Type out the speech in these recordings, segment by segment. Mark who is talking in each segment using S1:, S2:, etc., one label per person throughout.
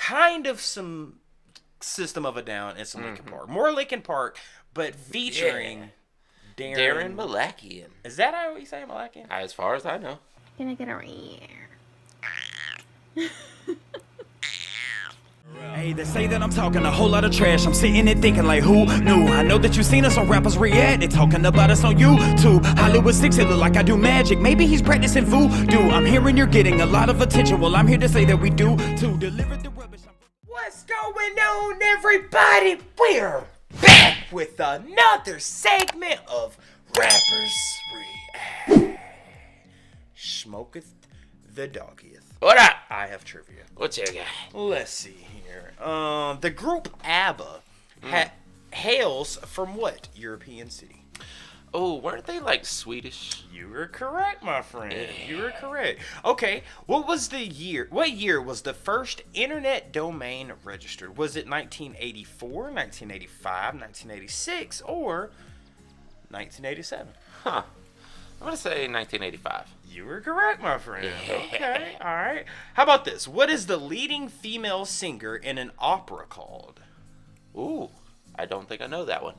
S1: kind of some System of a Down and some Linkin Park. More Linkin Park, but featuring
S2: Daron Malakian.
S1: Is that how you say Malakian?
S2: As far as I know.
S3: Can I get a ear?
S4: Hey, they say that I'm talking a whole lot of trash. I'm sitting there thinking like, who knew? I know that you seen us on Rappers React. They talking about us on YouTube. Hollywood 6, it look like I do magic. Maybe he's practicing voodoo. I'm hearing you're getting a lot of attention. Well, I'm here to say that we do to deliver the rubbish.
S1: What's going on, everybody? We're back with another segment of Rappers React. Smoketh the doggieth.
S2: What up?
S1: I have trivia.
S2: What's your guy?
S1: Let's see here. The group ABBA hails from what European city?
S2: Oh, weren't they like Swedish?
S1: You were correct, my friend. You were correct. Okay, what year was the first internet domain registered? Was it 1984, 1985, 1986, or 1987?
S2: Huh. I'm going to say 1985.
S1: You were correct, my friend. Okay, all right. How about this? What is the leading female singer in an opera called?
S2: Ooh, I don't think I know that one.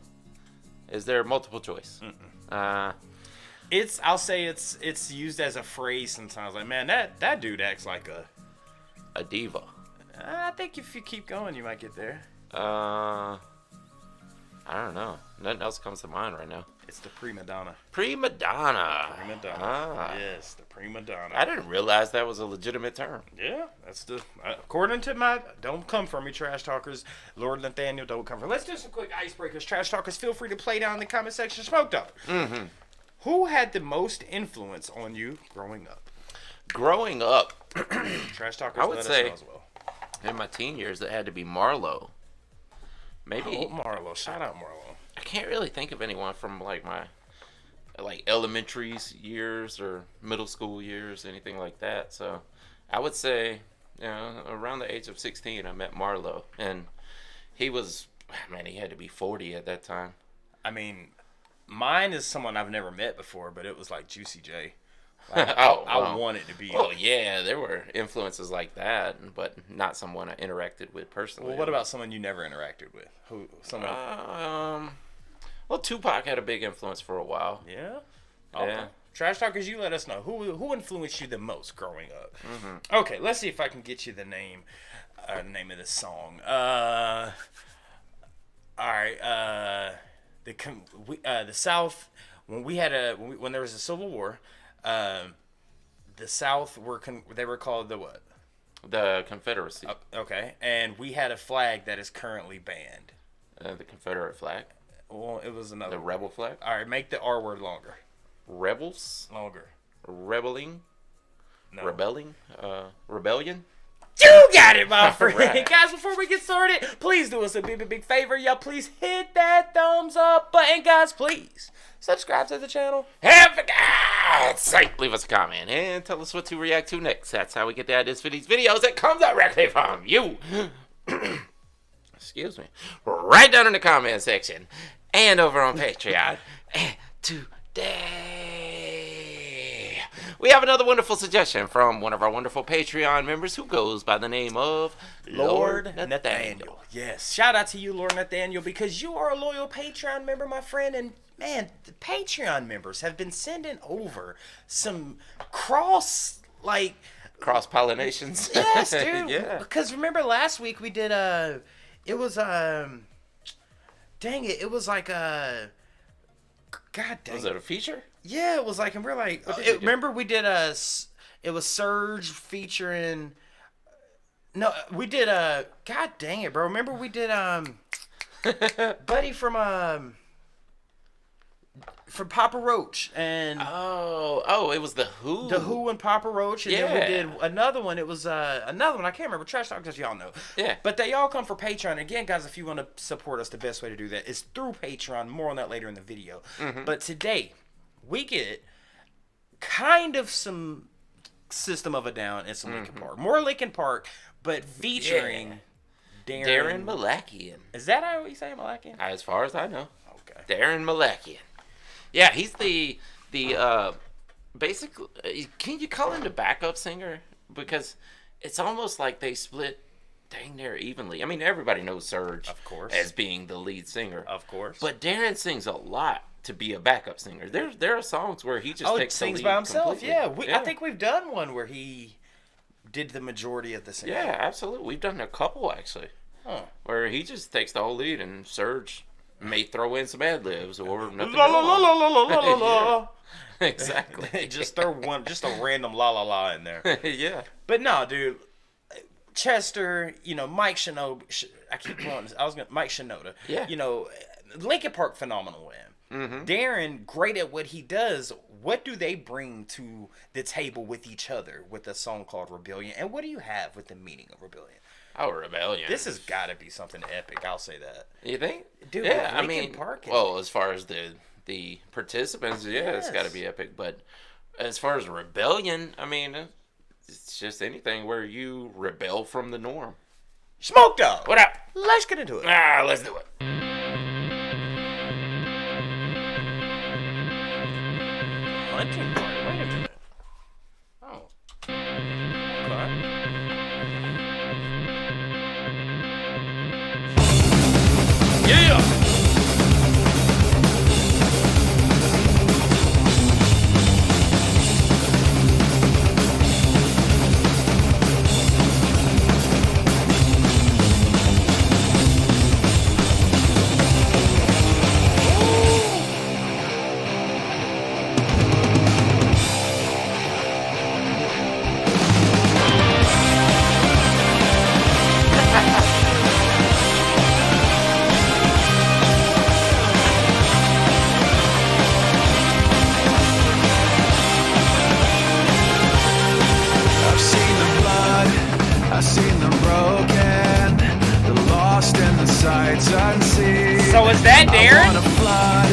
S2: Is there multiple choice?
S1: I'll say it's used as a phrase sometimes. Like, man, that dude acts like
S2: a diva.
S1: I think if you keep going, you might get there.
S2: I don't know. Nothing else comes to mind right now.
S1: It's the prima donna.
S2: Prima donna.
S1: Prima donna.
S2: Ah.
S1: Yes, the prima donna.
S2: I didn't realize that was a legitimate term.
S1: Yeah, that's according to my, don't come for me, trash talkers. Lord Nathaniel, don't come for me. Let's do some quick icebreakers. Trash talkers, feel free to play down in the comment section. Smoke Dog. Who had the most influence on you growing up?
S2: Growing up,
S1: Trash talkers,
S2: I would
S1: let
S2: say,
S1: us know as well.
S2: in my teen years, it had to be Marlo. Maybe.
S1: Oh, Marlo. Shout out Marlo.
S2: I can't really think of anyone from like my elementary years or middle school years, anything like that. So I would say, around the age of 16, I met Marlo, and he was, man, he had to be 40 at that time.
S1: I mean, mine is someone I've never met before, but it was like Juicy J.
S2: Like,
S1: I want it to be.
S2: Oh yeah, there were influences like that, but not someone I interacted with personally.
S1: Well, what about someone you never interacted with?
S2: Well, Tupac had a big influence for a while.
S1: Yeah.
S2: Yeah.
S1: Trash talkers, you let us know who influenced you the most growing up. Okay, let's see if I can get you the name of this song. All right. The South, when there was a Civil War, the South they were called the what?
S2: The Confederacy.
S1: Okay, and we had a flag that is currently banned.
S2: The Confederate flag.
S1: Well, it was another.
S2: The rebel flag.
S1: All right, make the R word longer.
S2: Rebels.
S1: Longer.
S2: Rebelling.
S1: No.
S2: Rebelling. Rebellion.
S1: You got it, my friend.
S2: Right.
S1: Guys, before we get started, please do us a big favor. Y'all, please hit that thumbs up button. Guys, please subscribe to the channel.
S2: And for God's sake, leave us a comment and tell us what to react to next. That's how we get the ideas for these videos. It comes directly from you. Excuse me. Right down in the comment section and over on Patreon. And today, we have another wonderful suggestion from one of our wonderful Patreon members who goes by the name of Lord Nathaniel.
S1: Yes, shout out to you, Lord Nathaniel, because you are a loyal Patreon member, my friend. And man, the Patreon members have been sending over some
S2: cross-pollinations.
S1: Yes, dude.
S2: Yeah.
S1: Because remember last week we did it was dang it, it was like God dang.
S2: Was it a feature?
S1: Yeah, it was like, and we're like, remember we did it was Surge featuring, no, we did God dang it, bro. Remember we did Buddy from Papa Roach and
S2: it was the Who.
S1: The Who and Papa Roach, and then we
S2: Yeah.
S1: did another one. It was another one. I can't remember. Trash Talk, because y'all know.
S2: Yeah.
S1: But they all come for Patreon. Again, guys, if you want to support us, the best way to do that is through Patreon. More on that later in the video. But today, we get kind of some System of a Down and some Linkin Park. More Linkin Park, but featuring
S2: Daron Malakian.
S1: Is that how you say Malakian?
S2: As far as I know.
S1: Okay.
S2: Daron Malakian. Yeah, he's the basically, can you call him the backup singer? Because it's almost like they split dang near evenly. I mean, everybody knows Serge,
S1: Of course.
S2: as being the lead singer.
S1: Of course.
S2: But Daron sings a lot to be a backup singer. There are songs where he just takes
S1: sings
S2: the lead
S1: by himself.
S2: completely.
S1: Yeah, I think we've done one where he did the majority of the singing.
S2: Yeah, absolutely. We've done a couple actually, where he just takes the whole lead and Serge may throw in some ad libs or nothing.
S1: La la la la la la la la.
S2: Exactly.
S1: Just throw just a random la la la in there.
S2: Yeah.
S1: But no, dude. Chester, Mike Shinoda. I keep going. Mike Shinoda.
S2: Yeah.
S1: Linkin Park, phenomenal with him.
S2: Mm-hmm.
S1: Darren, great at what he does. What do they bring to the table with each other with a song called Rebellion? And what do you have with the meaning of Rebellion?
S2: Oh, Rebellion.
S1: This has got to be something epic. I'll say that.
S2: You think?
S1: Dude,
S2: yeah, I
S1: Linkin
S2: mean,
S1: Park.
S2: well, as far as the participants, yeah, it's got to
S1: Yes.
S2: be epic. But as far as Rebellion, I mean, it's just anything where you rebel from the norm.
S1: Smoke Dog.
S2: What up?
S1: Let's get into it.
S2: Let's do it.
S1: Hunting party. Wait a minute. Oh. Okay.
S2: Yeah.
S4: I've seen the blood, I've seen the broken, the lost and the sights unseen.
S1: So is that Darren?
S4: I want a flood,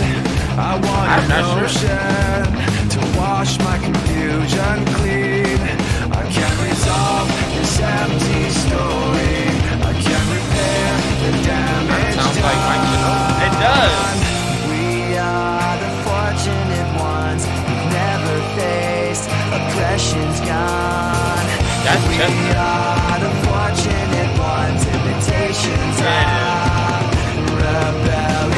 S4: I want
S2: I'm
S4: an
S2: not sure.
S4: ocean to wash my confusion clean. I can't resolve this empty story. I can't repair the damage
S2: Sounds like Mike Shinoda.
S1: It does.
S3: We are the fortunate ones who've never faced oppression's gone.
S2: That's
S3: We
S2: Chester.
S3: are the fortunate ones, imitations of rebellion.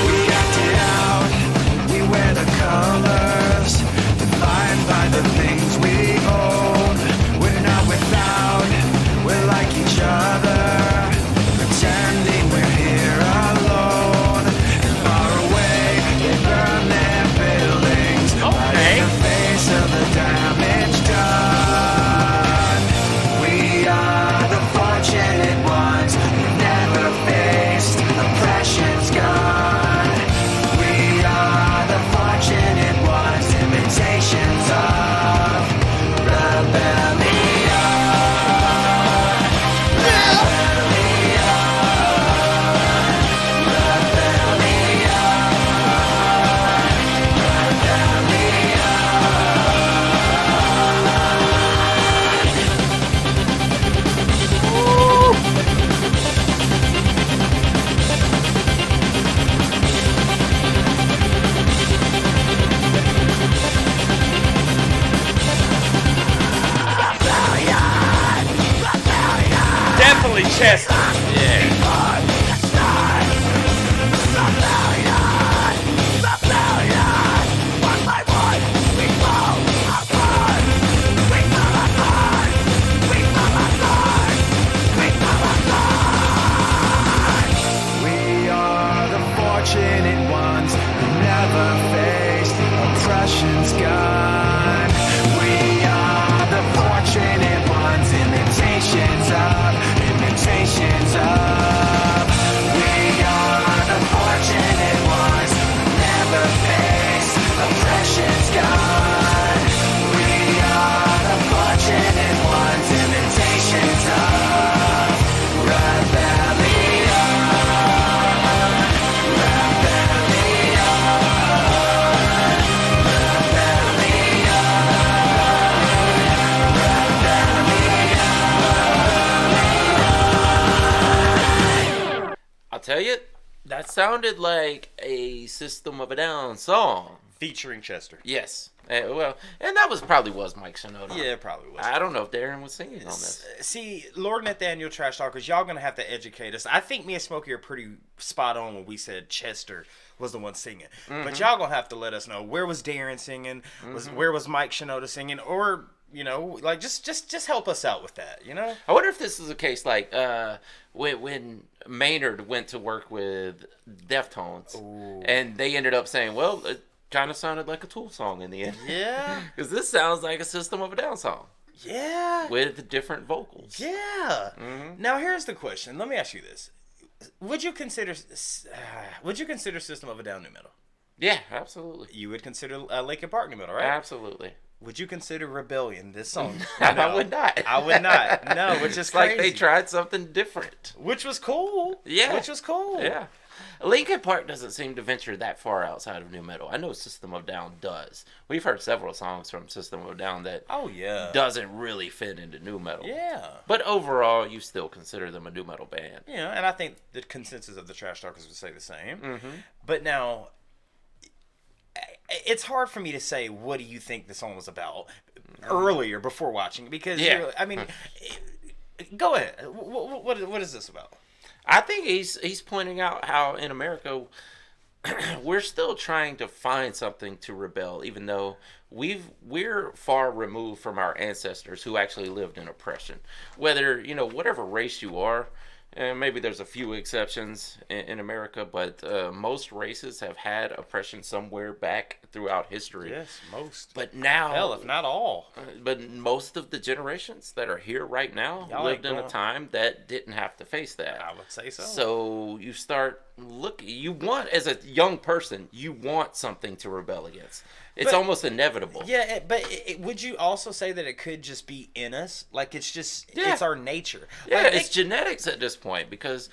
S3: We acted out, we wear the colors, defined by the things we own. We're not without, we're like each other, pretending we're here alone. And far away, they burn their buildings, right in the face of the damage done. We are the fortunate ones who've never faced oppression's gone. We are the fortunate ones, imitations of rebellion.
S1: Definitely Chester.
S2: Yeah.
S4: We are the fortunate ones who never faced oppression's gun. We are the fortunate ones, imitations of. We are the fortunate ones who never faced oppression's gun. We are the fortunate ones, imitations of rebellion.
S2: I'll tell you, that sounded like a System of a Down song
S1: Featuring Chester.
S2: Yes. Well, and that probably was Mike Shinoda.
S1: Yeah, it probably was.
S2: I don't know if Daron was singing on this.
S1: See, Lord Nathaniel Trash Talkers, y'all gonna have to educate us. I think me and Smokey are pretty spot on when we said Chester was the one singing. But y'all gonna have to let us know, where was Daron singing? Where was Mike Shinoda singing? Or, you know, like just help us out with that, you know?
S2: I wonder if this is a case like when Maynard went to work with Deftones, and they ended up saying, well, it kind of sounded like a Tool song in the end.
S1: Yeah.
S2: Because this sounds like a System of a Down song.
S1: Yeah.
S2: With different vocals.
S1: Yeah. Now here's the question. Let me ask you this: Would you consider System of a Down new metal?
S2: Yeah, absolutely.
S1: You would consider Linkin Park new metal, right?
S2: Absolutely.
S1: Would you consider Rebellion this song?
S2: No. I would not.
S1: I would not. No, which is
S2: crazy.
S1: Like
S2: they tried something different.
S1: Which was cool.
S2: Yeah.
S1: Which was cool.
S2: Yeah. Linkin Park doesn't seem to venture that far outside of new metal. I know System of a Down does. We've heard several songs from System of a Down that doesn't really fit into new metal.
S1: Yeah.
S2: But overall, you still consider them a new metal band.
S1: Yeah, and I think the consensus of the Trash Talkers would say the same. But now, it's hard for me to say what do you think the song was about earlier before watching, because I mean, go ahead. What is this about?
S2: I think he's pointing out how in America we're still trying to find something to rebel, even though we're far removed from our ancestors who actually lived in oppression. Whether, you know, whatever race you are, and maybe there's a few exceptions in America, but most races have had oppression somewhere back throughout history.
S1: Yes, most.
S2: But now,
S1: hell, if not all.
S2: But most of the generations that are here right now lived in a time that didn't have to face that.
S1: I would say so.
S2: So you start looking. You want, as a young person, you want something to rebel against. It's almost inevitable.
S1: Yeah, but would you also say that it could just be in us? Like, it's just, it's our nature.
S2: Yeah,
S1: like,
S2: it's genetics at this point, because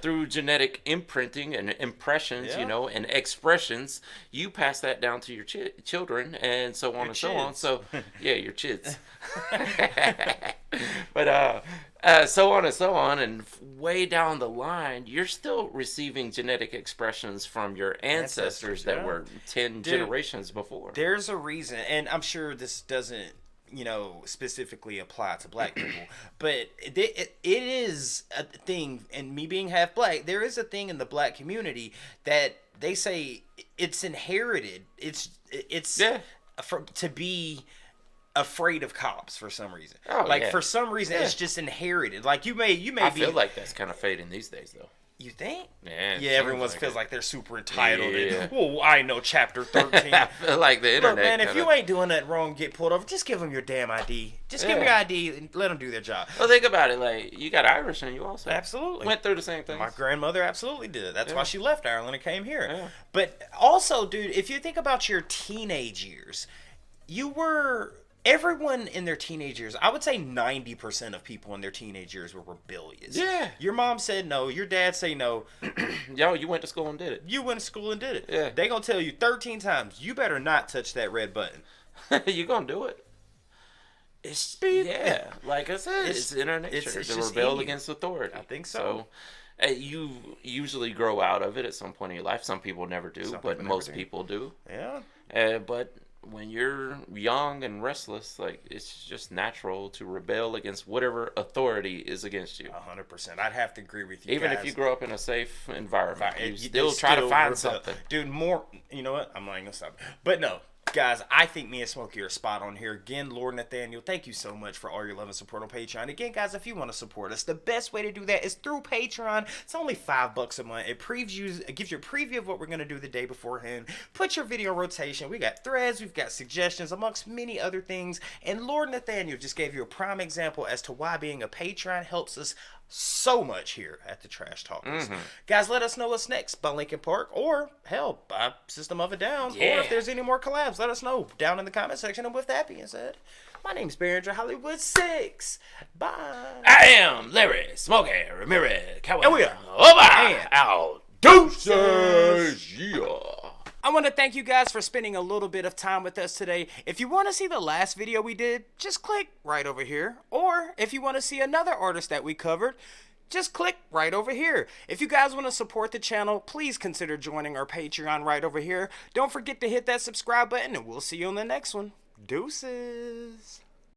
S2: through genetic imprinting and impressions, you know, and expressions, you pass that down to your children, and so on and so on. So, yeah, your chids. But so on and so on, and way down the line, you're still receiving genetic expressions from your ancestors that were 10 generations before.
S1: There's a reason, and I'm sure this doesn't, you know, specifically apply to black people, but it is a thing, and me being half black, there is a thing in the black community that they say it's inherited. It's to be afraid of cops for some reason. For some reason, it's just inherited. Like you may
S2: I feel like that's kind of fading these days, though.
S1: You think?
S2: Yeah,
S1: everyone feels like they're super entitled. And, well, I know chapter 13.
S2: I feel like the internet.
S1: Look, man, if you ain't doing that wrong, get pulled over. Just give them your damn ID. Just give them your ID and let them do their job.
S2: Well, think about it. Like, you got Irish and you also
S1: absolutely
S2: went through the same thing.
S1: My grandmother absolutely did. That's why she left Ireland and came here. Yeah. But also, dude, if you think about your teenage years, everyone in their teenage years, I would say 90% of people in their teenage years were rebellious. Yeah. Your mom said no. Your dad say no.
S2: Yo, you went to school and did it.
S1: You went to school and did it.
S2: Yeah.
S1: They gonna tell you 13 times, you better not touch that red button.
S2: You gonna do it. It's like I said, it's in our nature to rebel against authority.
S1: I think so.
S2: You usually grow out of it at some point in your life. Some people never do, but most people do.
S1: Yeah.
S2: But when you're young and restless, like, it's just natural to rebel against whatever authority is against you.
S1: 100%. I'd have to agree with you.
S2: Even if you grow up in a safe environment, you still try to find something.
S1: Dude, you know what? I'm not even gonna stop. But no. Guys, I think me and Smokey are spot on here. Again, Lord Nathaniel, thank you so much for all your love and support on Patreon. Again, guys, if you want to support us, the best way to do that is through Patreon. It's only $5 a month. It gives you a preview of what we're going to do the day beforehand. Put your video rotation. We got threads. We've got suggestions, amongst many other things. And Lord Nathaniel just gave you a prime example as to why being a Patreon helps us so much here at the Trash Talkers. Guys, let us know what's next by Linkin Park, or hell, by System of a Down, or if there's any more collabs, let us know down in the comment section. And with that being said, my name's Barringer Hollywood 6. Bye.
S2: I am Larry Smokey Ramirez.
S1: And we are
S2: out. Deuces. Yeah.
S1: I want to thank you guys for spending a little bit of time with us today. If you want to see the last video we did, just click right over here. Or if you want to see another artist that we covered, just click right over here. If you guys want to support the channel, please consider joining our Patreon right over here. Don't forget to hit that subscribe button, and we'll see you on the next one. Deuces.